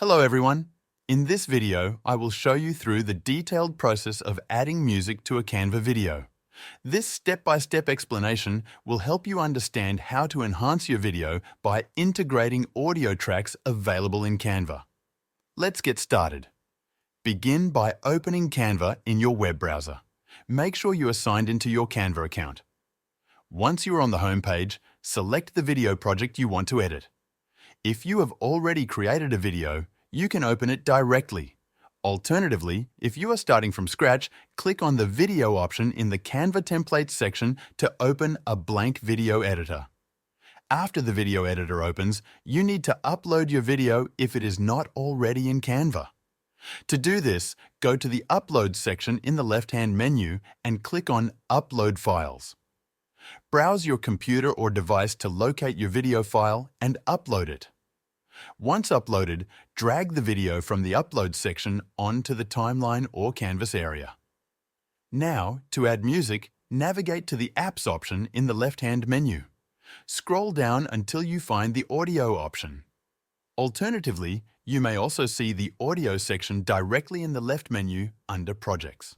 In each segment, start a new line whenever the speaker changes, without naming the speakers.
Hello everyone. In this video, I will show you through the detailed process of adding music to a Canva video. This step-by-step explanation will help you understand how to enhance your video by integrating audio tracks available in Canva. Let's get started. Begin by opening Canva in your web browser. Make sure you are signed into your Canva account. Once you are on the home page, select the video project you want to edit. If you have already created a video, you can open it directly. Alternatively, if you are starting from scratch, click on the video option in the Canva templates section to open a blank video editor. After the video editor opens, you need to upload your video if it is not already in Canva. To do this, go to the Upload section in the left-hand menu and click on Upload Files. Browse your computer or device to locate your video file and upload it. Once uploaded, drag the video from the Upload section onto the timeline or canvas area. Now, to add music, navigate to the Apps option in the left-hand menu. Scroll down until you find the Audio option. Alternatively, you may also see the Audio section directly in the left menu under Projects.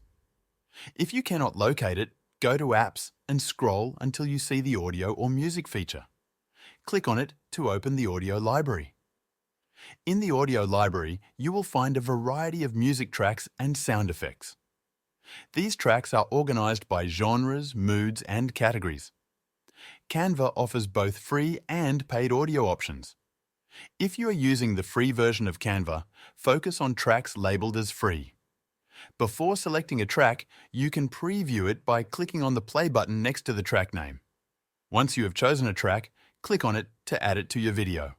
If you cannot locate it, go to Apps and scroll until you see the Audio or Music feature. Click on it to open the audio library. In the audio library, you will find a variety of music tracks and sound effects. These tracks are organized by genres, moods, and categories. Canva offers both free and paid audio options. If you are using the free version of Canva, focus on tracks labeled as free. Before selecting a track, you can preview it by clicking on the play button next to the track name. Once you have chosen a track, click on it to add it to your video.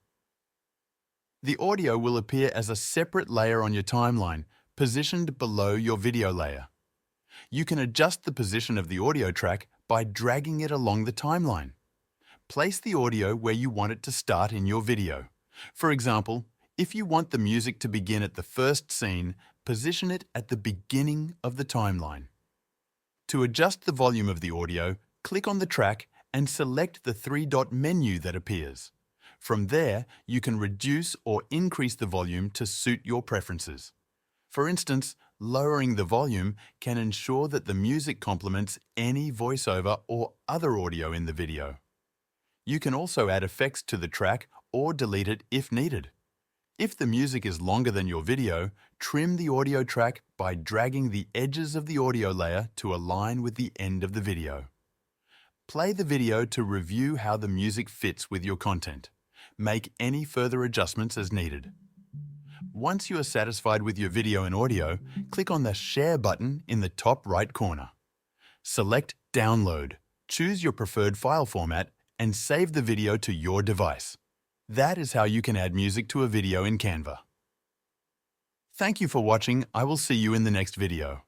The audio will appear as a separate layer on your timeline, positioned below your video layer. You can adjust the position of the audio track by dragging it along the timeline. Place the audio where you want it to start in your video. For example, if you want the music to begin at the first scene, position it at the beginning of the timeline. To adjust the volume of the audio, click on the track and select the three-dot menu that appears. From there, you can reduce or increase the volume to suit your preferences. For instance, lowering the volume can ensure that the music complements any voiceover or other audio in the video. You can also add effects to the track or delete it if needed. If the music is longer than your video, trim the audio track by dragging the edges of the audio layer to align with the end of the video. Play the video to review how the music fits with your content. Make any further adjustments as needed. Once you are satisfied with your video and audio, click on the Share button in the top right corner. Select Download, choose your preferred file format, and save the video to your device. That is how you can add music to a video in Canva. Thank you for watching. I will see you in the next video.